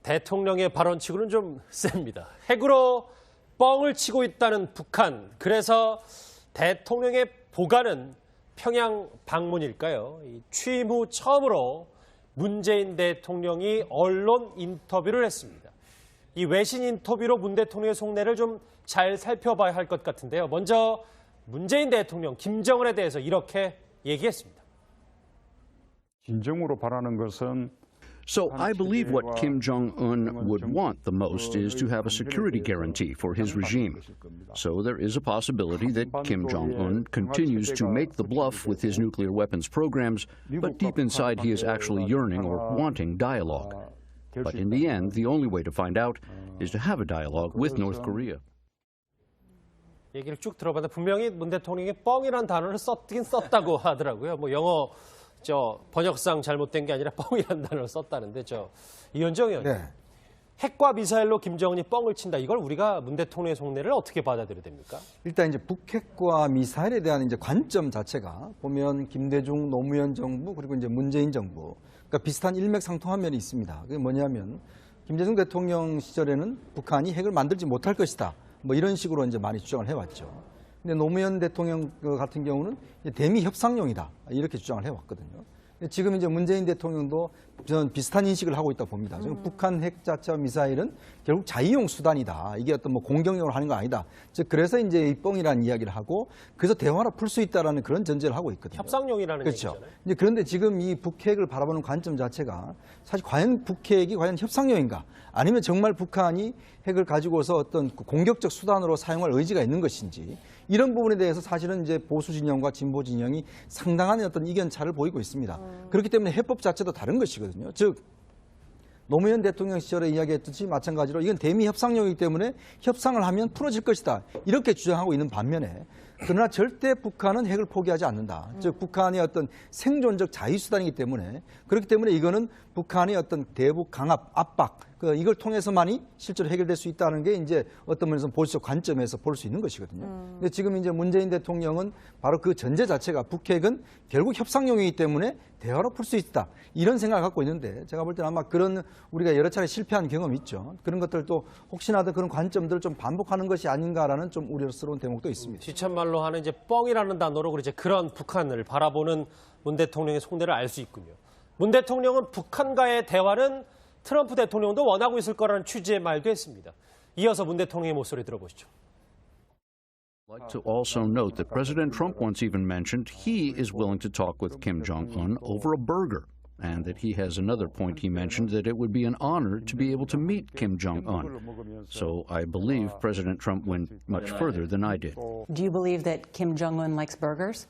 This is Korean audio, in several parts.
대통령의 발언치고는 좀 셉니다. 핵으로 뻥을 치고 있다는 북한. 그래서 대통령의 보관은 평양 방문일까요? 취임 후 처음으로 문재인 대통령이 언론 인터뷰를 했습니다. 이 외신 인터뷰로 문 대통령의 속내를 좀 잘 살펴봐야 할 것 같은데요. 먼저 문재인 대통령, 김정은에 대해서 이렇게 얘기했습니다. 진정으로 바라는 것은 So I believe what Kim Jong-un would want the most is to have a security guarantee for his regime. So there is a possibility that Kim Jong-un continues to make the bluff with his nuclear weapons programs, but deep inside he is actually yearning or wanting dialogue. But in the end, the only way to find out is to have a dialogue with North Korea. 얘기를 쭉 들어봤는데 분명히 문 대통령이 뻥이라는 단어를 썼긴 썼다고 하더라고요. 뭐 영어 번역상 잘못된 게 아니라 뻥이라는 단어를 썼다는데 이현정 의원님. 네. 핵과 미사일로 김정은이 뻥을 친다. 이걸 우리가 문 대통령의 속내를 어떻게 받아들여야 됩니까? 일단 이제 북핵과 미사일에 대한 이제 관점 자체가 보면 김대중 노무현 정부 그리고 이제 문재인 정부 그러니까 비슷한 일맥상통한 면이 있습니다. 그게 뭐냐면 김대중 대통령 시절에는 북한이 핵을 만들지 못할 것이다. 뭐 이런 식으로 이제 많이 주장을 해왔죠. 근데 노무현 대통령 같은 경우는 대미 협상용이다 이렇게 주장을 해왔거든요. 지금 이제 문재인 대통령도 저는 비슷한 인식을 하고 있다 봅니다. 지금 북한 핵 자체와 미사일은 결국 자위용 수단이다. 이게 어떤 뭐 공격용으로 하는 거 아니다. 즉 그래서 이제 이 뻥이라는 이야기를 하고 그래서 대화로 풀 수 있다라는 그런 전제를 하고 있거든요. 협상용이라는 그렇죠. 얘기잖아요. 이제 그런데 지금 이 북핵을 바라보는 관점 자체가 사실 과연 북핵이 과연 협상용인가? 아니면 정말 북한이 핵을 가지고서 어떤 공격적 수단으로 사용할 의지가 있는 것인지 이런 부분에 대해서 사실은 이제 보수 진영과 진보 진영이 상당한 어떤 이견 차를 보이고 있습니다. 그렇기 때문에 해법 자체도 다른 것이거든요. 즉 노무현 대통령 시절에 이야기했듯이 마찬가지로 이건 대미 협상용이기 때문에 협상을 하면 풀어질 것이다. 이렇게 주장하고 있는 반면에 그러나 절대 북한은 핵을 포기하지 않는다. 즉 북한의 어떤 생존적 자위수단이기 때문에 그렇기 때문에 이거는 북한의 어떤 대북 강압, 압박 이걸 통해서만이 실제로 해결될 수 있다는 게 이제 어떤 면에서 보수적 관점에서 볼 수 있는 것이거든요. 근데 지금 이제 문재인 대통령은 바로 그 전제 자체가 북핵은 결국 협상용이기 때문에 대화로 풀 수 있다. 이런 생각을 갖고 있는데 제가 볼 때는 아마 그런 우리가 여러 차례 실패한 경험이 있죠. 그런 것들도 혹시나 더 그런 관점들을 좀 반복하는 것이 아닌가라는 좀 우려스러운 대목도 있습니다. 시쳇말로 하는 이제 뻥이라는 단어로 이제 그런 북한을 바라보는 문 대통령의 속내를 알 수 있군요. 문 대통령은 북한과의 대화는 트럼프 대통령도 원하고 있을 거라는 취지의 말도 했습니다. 이어서 문 대통령의 목소리 들어보시죠. I'd like to also note that President Trump once even mentioned he is willing to talk with Kim Jong-un over a burger, and that he has another point he mentioned that it would be an honor to be able to meet Kim Jong-un. So I believe President Trump went much further than I did. Do you believe that Kim Jong-un likes burgers?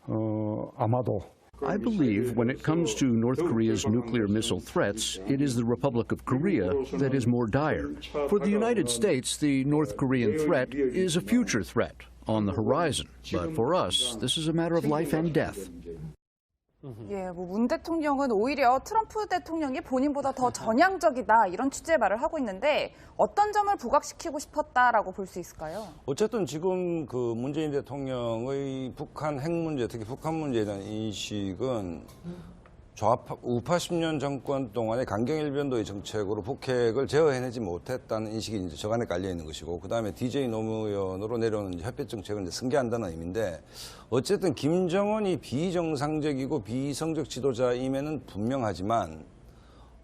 아마도 I believe when it comes to North Korea's nuclear missile threats, it is the Republic of Korea that is more dire. For the United States, the North Korean threat is a future threat on the horizon. But for us, this is a matter of life and death. 예, 문 대통령은 오히려 트럼프 대통령이 본인보다 더 전향적이다 이런 취지의 말을 하고 있는데 어떤 점을 부각시키고 싶었다라고 볼 수 있을까요? 어쨌든 지금 그 문재인 대통령의 북한 핵 문제, 특히 북한 문제에 대한 인식은 우파 10년 정권 동안의 강경일변도의 정책으로 북핵을 제어해내지 못했다는 인식이 이제 저간에 깔려 있는 것이고, 그 다음에 DJ 노무현으로 내려오는 협회 정책을 이제 승계한다는 의미인데, 어쨌든 김정은이 비정상적이고 비이성적 지도자임에는 분명하지만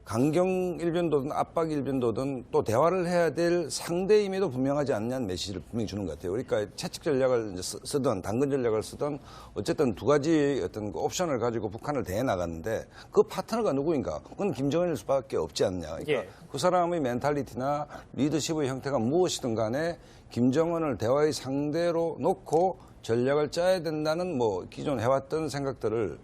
강경일변도든 압박일변도든 또 대화를 해야 될 상대임에도 분명하지 않냐는 메시지를 분명히 주는 것 같아요. 그러니까 채찍 전략을 쓰든 당근 전략을 쓰든 어쨌든 두 가지 어떤 옵션을 가지고 북한을 대해 나갔는데 그 파트너가 누구인가? 그건 김정은일 수밖에 없지 않냐. 그러니까 예. 그 사람의 멘탈리티나 리더십의 형태가 무엇이든 간에 김정은을 대화의 상대로 놓고 전략을 짜야 된다는 뭐 기존 해왔던 생각들을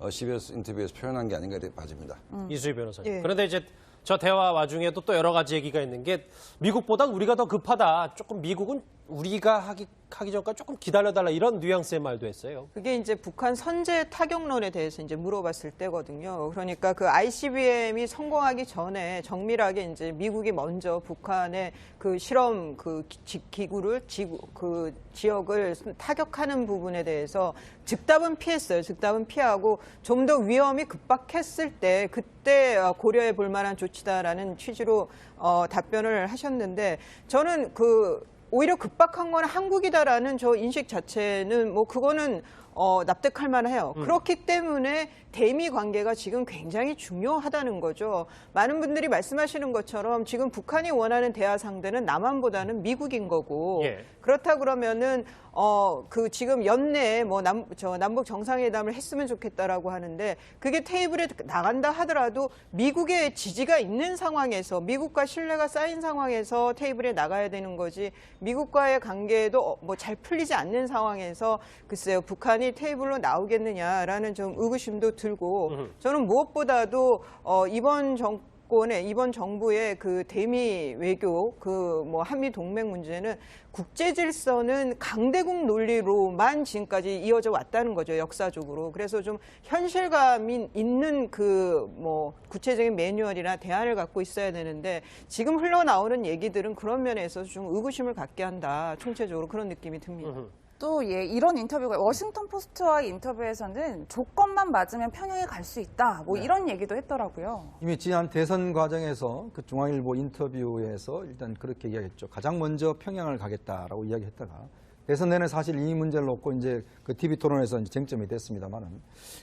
CBS 인터뷰에서 표현한 게 아닌가 봐집니다. 이수희 변호사님. 예. 그런데 이제 저 대화 와중에도 또 여러 가지 얘기가 있는 게 미국보다 우리가 더 급하다. 조금 미국은 우리가 하기 전까지 조금 기다려달라 이런 뉘앙스의 말도 했어요. 그게 이제 북한 선제 타격론에 대해서 이제 물어봤을 때거든요. 그러니까 그 ICBM이 성공하기 전에 정밀하게 이제 미국이 먼저 북한의 그 실험 그 기구를 그 지역을 타격하는 부분에 대해서 즉답은 피했어요. 즉답은 피하고 좀 더 위험이 급박했을 때 그때 고려해 볼 만한 조치다라는 취지로 답변을 하셨는데 저는 오히려 급박한 건 한국이다라는 저 인식 자체는 뭐 그거는 납득할 만해요. 그렇기 때문에 대미 관계가 지금 굉장히 중요하다는 거죠. 많은 분들이 말씀하시는 것처럼 지금 북한이 원하는 대화 상대는 남한보다는 미국인 거고 예. 그렇다 그러면은 그 지금 연내에 뭐 남북 정상회담을 했으면 좋겠다라고 하는데 그게 테이블에 나간다 하더라도 미국의 지지가 있는 상황에서 미국과 신뢰가 쌓인 상황에서 테이블에 나가야 되는 거지 미국과의 관계도 뭐 잘 풀리지 않는 상황에서 글쎄요 북한이 테이블로 나오겠느냐라는 좀 의구심도 들고 저는 무엇보다도 이번 정부의 그 대미 외교 그 뭐 한미 동맹 문제는 국제 질서는 강대국 논리로만 지금까지 이어져 왔다는 거죠 역사적으로. 그래서 좀 현실감 있는 그 뭐 구체적인 매뉴얼이나 대안을 갖고 있어야 되는데 지금 흘러나오는 얘기들은 그런 면에서 좀 의구심을 갖게 한다. 총체적으로 그런 느낌이 듭니다. 또 이런 인터뷰가 워싱턴 포스트와의 인터뷰에서는 조건만 맞으면 평양에 갈 수 있다. 뭐 이런 얘기도 했더라고요. 이미 지난 대선 과정에서 그 중앙일보 인터뷰에서 일단 그렇게 이야기했죠. 가장 먼저 평양을 가겠다라고 이야기했다가 대선 내내 사실 이 문제를 놓고 이제 그 TV 토론에서 이제 쟁점이 됐습니다만은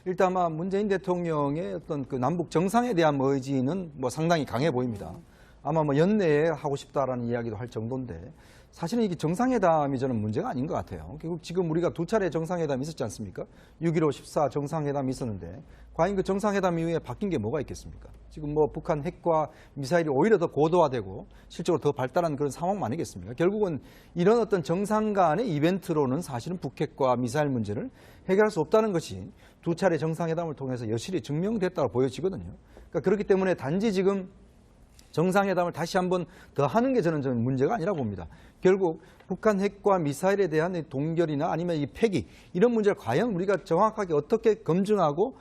일단 아마 문재인 대통령의 어떤 그 남북 정상에 대한 의지는 뭐 상당히 강해 보입니다. 아마 뭐 연내에 하고 싶다라는 이야기도 할 정도인데 사실은 이게 정상회담이 저는 문제가 아닌 것 같아요. 결국 지금 우리가 두 차례 정상회담이 있었지 않습니까? 6.15, 14 정상회담이 있었는데 과연 그 정상회담 이후에 바뀐 게 뭐가 있겠습니까? 지금 뭐 북한 핵과 미사일이 오히려 더 고도화되고 실적으로 더 발달한 그런 상황 아니겠습니까? 결국은 이런 어떤 정상 간의 이벤트로는 사실은 북핵과 미사일 문제를 해결할 수 없다는 것이 두 차례 정상회담을 통해서 여실히 증명됐다고 보여지거든요. 그러니까 그렇기 때문에 단지 지금 정상회담을 다시 한번 더 하는 게 저는 문제가 아니라고 봅니다. 결국 북한 핵과 미사일에 대한 동결이나 아니면 이 폐기 이런 문제를 과연 우리가 정확하게 어떻게 검증하고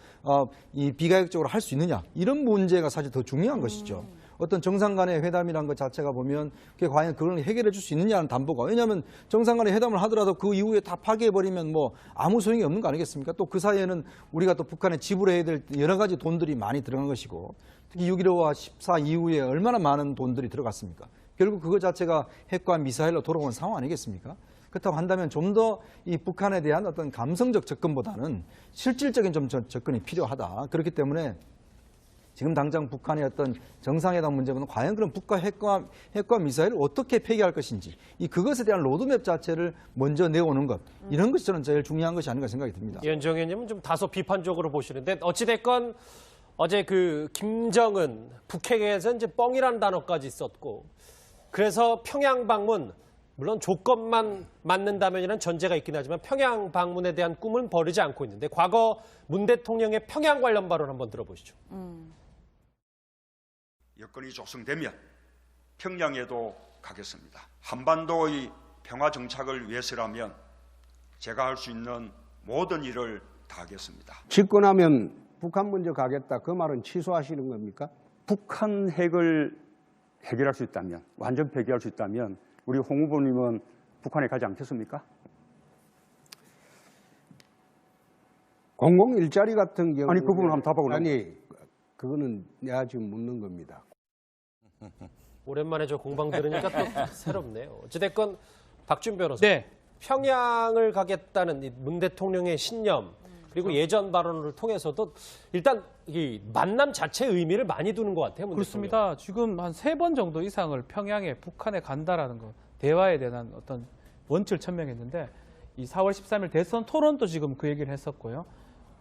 이 비가역적으로 할 수 있느냐 이런 문제가 사실 더 중요한 것이죠. 어떤 정상 간의 회담이라는 것 자체가 보면 그게 과연 그걸 해결해 줄 수 있느냐는 담보가 왜냐하면 정상 간의 회담을 하더라도 그 이후에 다 파괴해버리면 뭐 아무 소용이 없는 거 아니겠습니까? 또 그 사이에는 우리가 또 북한에 지불해야 될 여러 가지 돈들이 많이 들어간 것이고 특히 6.15와 14 이후에 얼마나 많은 돈들이 들어갔습니까? 결국 그거 자체가 핵과 미사일로 돌아온 상황 아니겠습니까? 그렇다고 한다면 좀 더 이 북한에 대한 어떤 감성적 접근보다는 실질적인 좀 접근이 필요하다. 그렇기 때문에 지금 당장 북한의 어떤 정상회담 문제는 과연 그럼 북과 핵과 미사일을 어떻게 폐기할 것인지 그것에 대한 로드맵 자체를 먼저 내오는 것 이런 것이 저는 제일 중요한 것이 아닌가 생각이 듭니다. 이현정 의원님은 좀 다소 비판적으로 보시는데 어찌됐건 어제 그 김정은 북핵에서 이제 뻥이라는 단어까지 썼고 그래서 평양 방문 물론 조건만 맞는다면이라는 전제가 있긴 하지만 평양 방문에 대한 꿈은 버리지 않고 있는데 과거 문 대통령의 평양 관련 발언 한번 들어보시죠. 여건이 조성되면 평양에도 가겠습니다. 한반도의 평화 정착을 위해서라면 제가 할 수 있는 모든 일을 다 하겠습니다. 집권하면 북한 먼저 가겠다. 그 말은 취소하시는 겁니까? 북한 핵을 해결할 수 있다면, 완전 폐기할 수 있다면 우리 홍 후보님은 북한에 가지 않겠습니까? 공공일자리 같은 경우 아니, 그 부분 한번 답하고 아니, 그거는 내가 지금 묻는 겁니다. 오랜만에 저 공방 들으니까 또 새롭네요. 어찌됐건 박준 변호사. 네. 평양을 가겠다는 문 대통령의 신념 그리고 예전 발언을 통해서도 일단 이 만남 자체의 의미를 많이 두는 것 같아요. 문 그렇습니다. 지금 한 3번 정도 이상을 평양에 북한에 간다라는 거 대화에 대한 어떤 원칙을 천명했는데 이 4월 13일 대선 토론도 지금 그 얘기를 했었고요.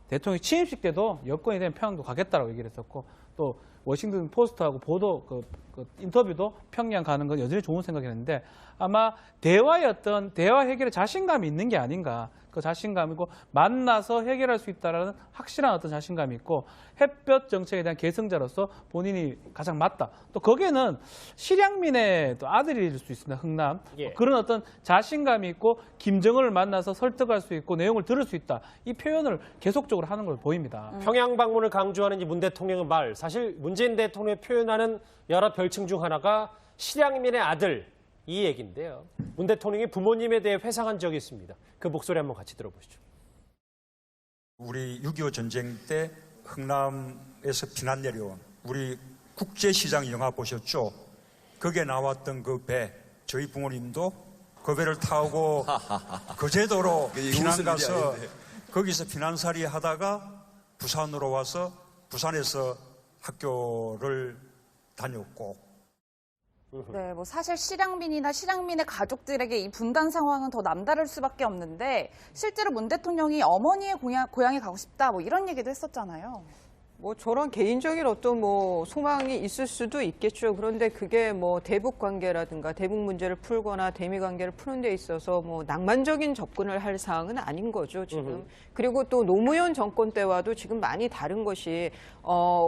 대통령 취임식 때도 여건이 되면 평양도 가겠다라고 얘기를 했었고 또 워싱턴 포스트하고 보도 그 인터뷰도 평양 가는 건 여전히 좋은 생각이었는데 아마 대화 해결에 자신감이 있는 게 아닌가. 그 자신감이고 만나서 해결할 수 있다라는 확실한 어떤 자신감이 있고 햇볕 정책에 대한 계승자로서 본인이 가장 맞다. 또 거기에는 실향민의 또 아들일 수 있습니다. 흥남. 예. 그런 어떤 자신감이 있고 김정은을 만나서 설득할 수 있고 내용을 들을 수 있다. 이 표현을 계속적으로 하는 걸 보입니다. 평양 방문을 강조하는 이 문 대통령의 말, 사실 문재인 대통령이 표현하는 여러 별칭 중 하나가 실향민의 아들, 이 얘기인데요. 문 대통령이 부모님에 대해 회상한 적이 있습니다. 그 목소리 한번 같이 들어보시죠. 우리 6.25 전쟁 때 흥남에서 피난 내려온 우리 국제시장 영화 보셨죠? 거기에 나왔던 그 배, 저희 부모님도 그 배를 타고 거제도로 피난 가서 거기서 피난살이 하다가 부산으로 와서 부산에서 학교를 다녔고 네, 뭐 사실 실향민이나 실향민의 가족들에게 이 분단 상황은 더 남다를 수밖에 없는데 실제로 문 대통령이 어머니의 고향에 가고 싶다 뭐 이런 얘기도 했었잖아요. 뭐 저런 개인적인 어떤 뭐 소망이 있을 수도 있겠죠. 그런데 그게 뭐 대북 관계라든가 대북 문제를 풀거나 대미 관계를 푸는 데 있어서 뭐 낭만적인 접근을 할 사항은 아닌 거죠, 지금. 그리고 또 노무현 정권 때와도 지금 많이 다른 것이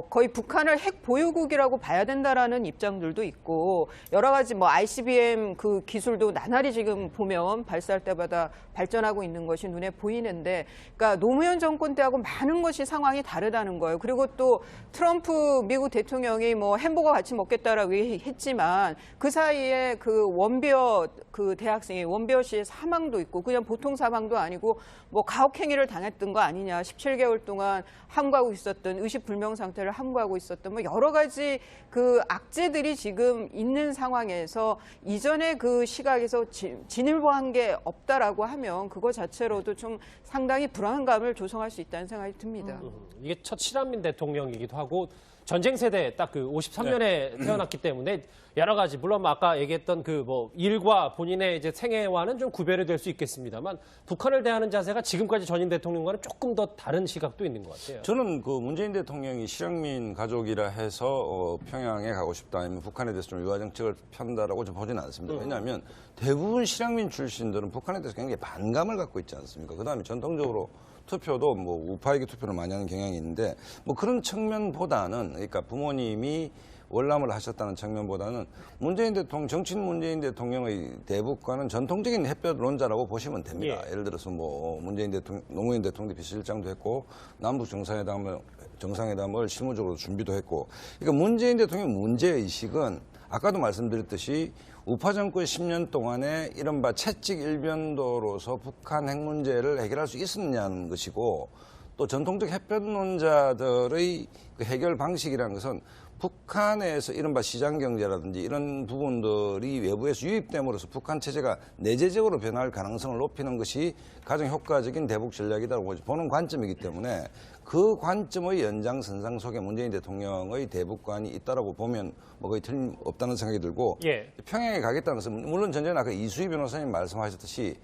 거의 북한을 핵 보유국이라고 봐야 된다라는 입장들도 있고 여러 가지 뭐 ICBM 그 기술도 나날이 지금 보면 발사할 때마다 발전하고 있는 것이 눈에 보이는데 그러니까 노무현 정권 때하고 많은 것이 상황이 다르다는 거예요. 그리고 또 트럼프 미국 대통령이 뭐 햄버거 같이 먹겠다라고 했지만 그 사이에 그 원비어 그 대학생이 원비어 씨의 사망도 있고 그냥 보통 사망도 아니고 뭐 가혹행위를 당했던 거 아니냐. 17개월 동안 함구하고 있었던 의식불명 상태를 함구하고 있었던 뭐 여러 가지 그 악재들이 지금 있는 상황에서 이전에 그 시각에서 진일보한 게 없다라고 하면 그거 자체로도 좀 상당히 불안감을 조성할 수 있다는 생각이 듭니다. 이게 첫 실향민 대통령이기도 하고 전쟁 세대 딱 그 53년에 태어났기 때문에 여러 가지 물론 아까 얘기했던 그 뭐 일과 본인의 이제 생애와는 좀 구별이 될 수 있겠습니다만 북한을 대하는 자세가 지금까지 전임 대통령과는 조금 더 다른 시각도 있는 것 같아요. 저는 그 문재인 대통령이 실향민 가족이라 해서 평양에 가고 싶다 아니면 북한에 대해서 좀 유화 정책을 편다라고 좀 보지는 않습니다. 왜냐하면 대부분 실향민 출신들은 북한에 대해서 굉장히 반감을 갖고 있지 않습니까? 그다음에 전통적으로 투표도 뭐 우파에게 투표를 많이 하는 경향이 있는데 뭐 그런 측면보다는 그러니까 부모님이 월남을 하셨다는 측면보다는 문재인 대통령, 정치인 문재인 대통령의 대북과는 전통적인 햇볕론자라고 보시면 됩니다. 예를 들어서 뭐 문재인 대통령, 노무현 대통령 비서실장도 했고 남북 정상회담을 실무적으로 준비도 했고 그러니까 문재인 대통령 문제의식은 아까도 말씀드렸듯이 우파 정권 10년 동안에 이른바 채찍 일변도로서 북한 핵 문제를 해결할 수 있었느냐는 것이고 또 전통적 햇볕론자들의 그 해결 방식이라는 것은 북한에서 이른바 시장경제라든지 이런 부분들이 외부에서 유입됨으로써 북한 체제가 내재적으로 변할 가능성을 높이는 것이 가장 효과적인 대북 전략이라고 보는 관점이기 때문에 그 관점의 연장선상 속에 문재인 대통령의 대북관이 있다라고 보면 뭐 거의 틀림없다는 생각이 들고 평양에 가겠다는 것은 물론 전전에 아까 이수희 변호사님 말씀하셨듯이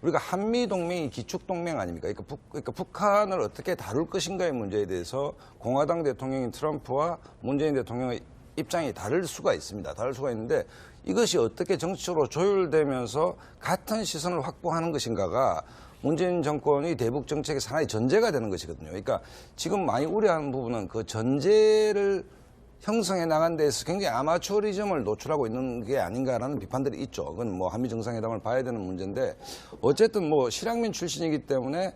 우리가 한미동맹이 기축동맹 아닙니까? 그러니까 북한을 어떻게 다룰 것인가의 문제에 대해서 공화당 대통령인 트럼프와 문재인 대통령의 입장이 다를 수가 있습니다. 다를 수가 있는데 이것이 어떻게 정치적으로 조율되면서 같은 시선을 확보하는 것인가가 문재인 정권의 대북 정책의 하나의 전제가 되는 것이거든요. 그러니까 지금 많이 우려하는 부분은 그 전제를 형성해 나간 데에서 굉장히 아마추어리즘을 노출하고 있는 게 아닌가라는 비판들이 있죠. 그건 뭐 한미 정상회담을 봐야 되는 문제인데 어쨌든 뭐 실향민 출신이기 때문에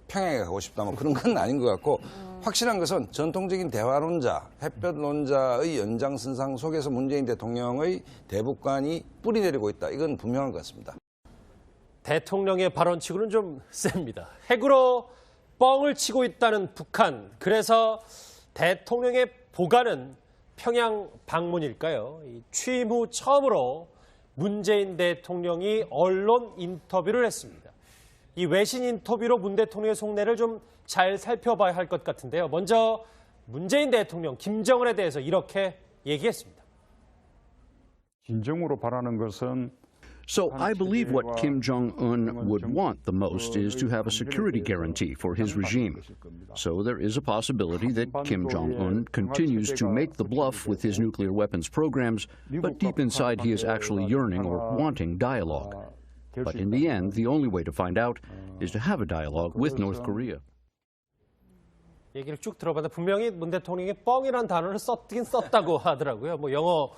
평양에 가고 싶다 뭐 그런 건 아닌 것 같고 확실한 것은 전통적인 대화론자, 햇볕론자의 연장선상 속에서 문재인 대통령의 대북관이 뿌리내리고 있다. 이건 분명한 것 같습니다. 대통령의 발언치고는 좀 셉니다. 핵으로 뻥을 치고 있다는 북한. 그래서 대통령의 보관은 평양 방문일까요? 취임 후 처음으로 문재인 대통령이 언론 인터뷰를 했습니다. 이 외신 인터뷰로 문 대통령의 속내를 좀 잘 살펴봐야 할 것 같은데요. 먼저 문재인 대통령, 김정은에 대해서 이렇게 얘기했습니다. 진정으로 바라는 것은 So I believe what Kim Jong-un would want the most is to have a security guarantee for his regime. So there is a possibility that Kim Jong-un continues to make the bluff with his nuclear weapons programs, but deep inside he is actually yearning or wanting dialogue. But in the end, the only way to find out is to have a dialogue with North Korea. 얘기를 쭉 들어봤는데 분명히 문 대통령이 뻥이라는 단어를 썼긴 썼다고 하더라고요. 뭐 영어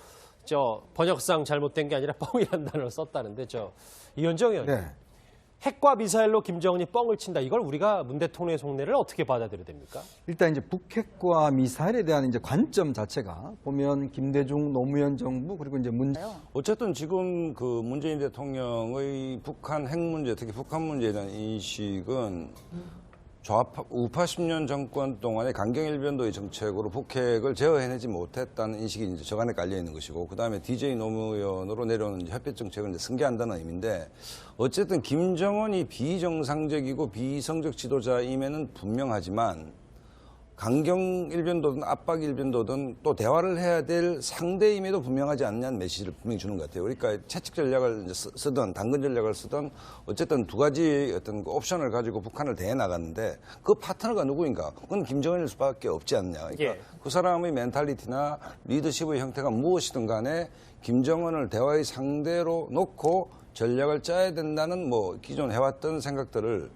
번역상 잘못된 게 아니라 뻥이라는 단어를 썼다는데 이현정 의원. 네. 핵과 미사일로 김정은이 뻥을 친다. 이걸 우리가 문 대통령의 속내를 어떻게 받아들여야 됩니까? 일단 이제 북핵과 미사일에 대한 이제 관점 자체가 보면 김대중 노무현 정부 그리고 이제 어쨌든 지금 그 문재인 대통령의 북한 핵 문제, 특히 북한 문제에 대한 인식은 우파 10년 정권 동안의 강경일변도의 정책으로 북핵을 제어해내지 못했다는 인식이 이제 저간에 깔려 있는 것이고, 그 다음에 DJ 노무현으로 내려오는 협력 정책을 이제 승계한다는 의미인데, 어쨌든 김정은이 비정상적이고 비성적 지도자임에는 분명하지만 강경일변도든 압박일변도든 또 대화를 해야 될 상대임에도 분명하지 않냐는 메시지를 분명히 주는 것 같아요. 그러니까 채찍 전략을 쓰든 당근 전략을 쓰든 어쨌든 두 가지 어떤 옵션을 가지고 북한을 대해 나갔는데 그 파트너가 누구인가? 그건 김정은일 수밖에 없지 않냐. 그러니까 그 사람의 멘탈리티나 리더십의 형태가 무엇이든 간에 김정은을 대화의 상대로 놓고 전략을 짜야 된다는 뭐 기존 해왔던 생각들을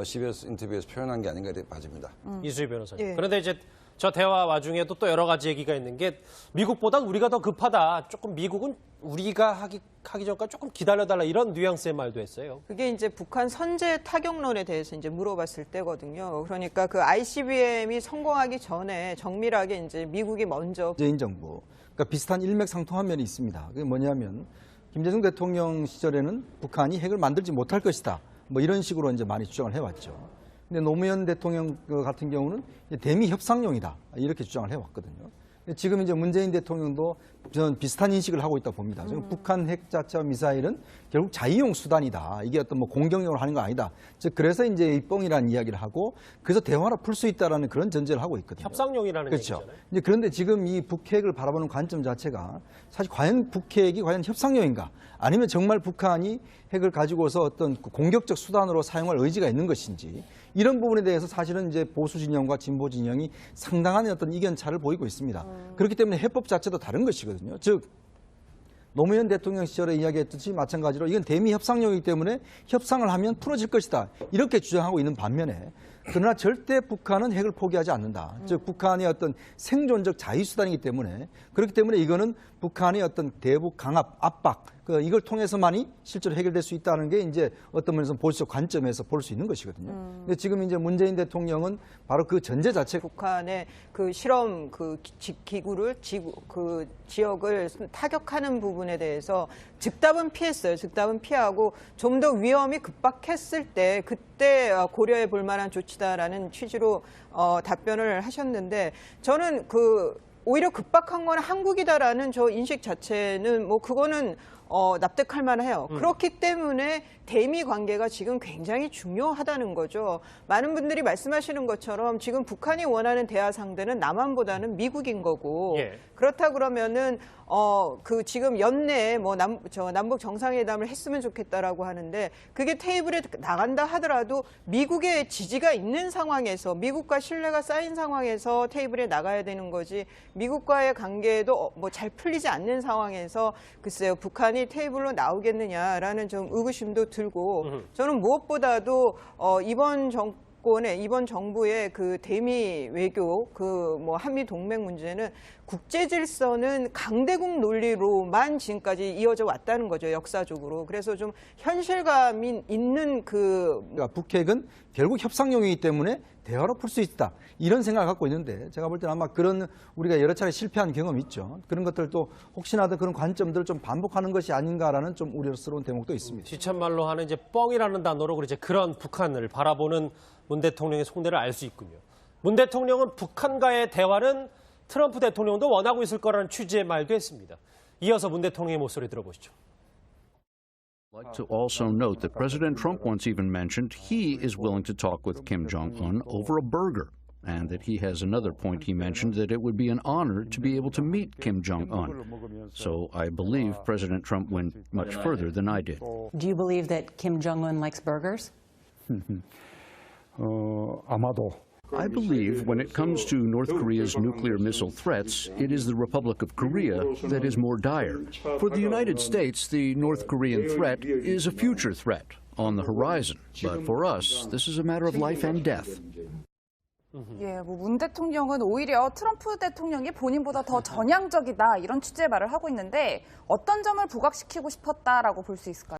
CBS 인터뷰에서 표현한 게 아닌가 봐집니다. 이수희 변호사님. 그런데 이제 저 대화 와중에도 또 여러 가지 얘기가 있는 게 미국보단 우리가 더 급하다. 조금 미국은 우리가 하기 전까지 조금 기다려달라 이런 뉘앙스의 말도 했어요. 그게 이제 북한 선제 타격론에 대해서 이제 물어봤을 때거든요. 그러니까 그 ICBM이 성공하기 전에 정밀하게 이제 미국이 먼저 문재인 정부 그러니까 비슷한 일맥상통한 면이 있습니다. 그게 뭐냐면 김대중 대통령 시절에는 북한이 핵을 만들지 못할 것이다. 뭐 이런 식으로 이제 많이 주장을 해왔죠. 근데 노무현 대통령 같은 경우는 대미 협상용이다 이렇게 주장을 해왔거든요. 지금 이제 문재인 대통령도 저는 비슷한 인식을 하고 있다 봅니다. 지금 북한 핵 자체와 미사일은 결국 자위용 수단이다. 이게 어떤 뭐 공격용으로 하는 거 아니다. 즉 그래서 이제 이 뻥이라는 이야기를 하고 그래서 대화로 풀 수 있다라는 그런 전제를 하고 있거든요. 협상용이라는 그렇죠. 얘기잖아요. 이제 그런데 지금 이 북핵을 바라보는 관점 자체가 사실 과연 북핵이 과연 협상용인가? 아니면 정말 북한이 핵을 가지고서 어떤 공격적 수단으로 사용할 의지가 있는 것인지 이런 부분에 대해서 사실은 이제 보수 진영과 진보 진영이 상당한 어떤 이견 차를 보이고 있습니다. 그렇기 때문에 해법 자체도 다른 것이거든요. 즉 노무현 대통령 시절에 이야기했듯이 마찬가지로 이건 대미 협상용이기 때문에 협상을 하면 풀어질 것이다. 이렇게 주장하고 있는 반면에 그러나 절대 북한은 핵을 포기하지 않는다. 즉 북한의 어떤 생존적 자위수단이기 때문에 그렇기 때문에 이거는 북한의 어떤 대북 강압, 압박 이걸 통해서만이 실제로 해결될 수 있다는 게 이제 어떤 면에서 보수적 관점에서 볼 수 있는 것이거든요. 근데 지금 이제 문재인 대통령은 바로 그 전제 자체 북한의 그 실험 그 기구를 그 지역을 타격하는 부분에 대해서 즉답은 피했어요. 즉답은 피하고 좀 더 위험이 급박했을 때 그때 고려해 볼 만한 조치다라는 취지로 답변을 하셨는데 저는 오히려 급박한 건 한국이다라는 저 인식 자체는 뭐 그거는 납득할 만해요. 그렇기 때문에 대미 관계가 지금 굉장히 중요하다는 거죠. 많은 분들이 말씀하시는 것처럼 지금 북한이 원하는 대화 상대는 남한보다는 미국인 거고 그렇다 그러면은 그 지금 연내에 뭐 남북 정상회담을 했으면 좋겠다라고 하는데 그게 테이블에 나간다 하더라도 미국의 지지가 있는 상황에서 미국과 신뢰가 쌓인 상황에서 테이블에 나가야 되는 거지 미국과의 관계도 뭐 잘 풀리지 않는 상황에서 글쎄요 북한이 테이블로 나오겠느냐라는 좀 의구심도 들고 저는 무엇보다도 이번 정부의 그 대미 외교 뭐 한미 동맹 문제는 국제 질서는 강대국 논리로만 지금까지 이어져 왔다는 거죠 역사적으로. 그래서 좀 현실감 있는 그러니까 북핵은 결국 협상용이기 때문에 대화로 풀 수 있다 이런 생각을 갖고 있는데 제가 볼 때는 아마 그런 우리가 여러 차례 실패한 경험이 있죠. 그런 것들도 혹시나도 그런 관점들을 좀 반복하는 것이 아닌가라는 좀 우려스러운 대목도 있습니다. 지천말로 하는 이제 뻥이라는 단어로 이제 그런 북한을 바라보는 문 대통령의 속내를 알 수 있군요. 문 대통령은 북한과의 대화는 트럼프 대통령도 원하고 있을 거라는 취지의 말도 했습니다. 이어서 문 대통령의 목소리 들어보시죠. I'd like to also note that President Trump once even mentioned he is willing to talk with Kim Jong-un over a burger. and that he has another point he mentioned, that it would be an honor to be able to meet Kim Jong-un. So I believe President Trump went much further than I did. Do you believe that Kim Jong-un likes burgers? 아마도. I believe when it comes to North Korea's nuclear missile threats, it is the Republic of Korea that is more dire. For the United States, the North Korean threat is a future threat on the horizon. But for us, this is a matter of life and death. 예, 뭐 문 대통령은 오히려 트럼프 대통령이 본인보다 더 전향적이다 이런 취지의 말을 하고 있는데 어떤 점을 부각시키고 싶었다라고 볼 수 있을까요?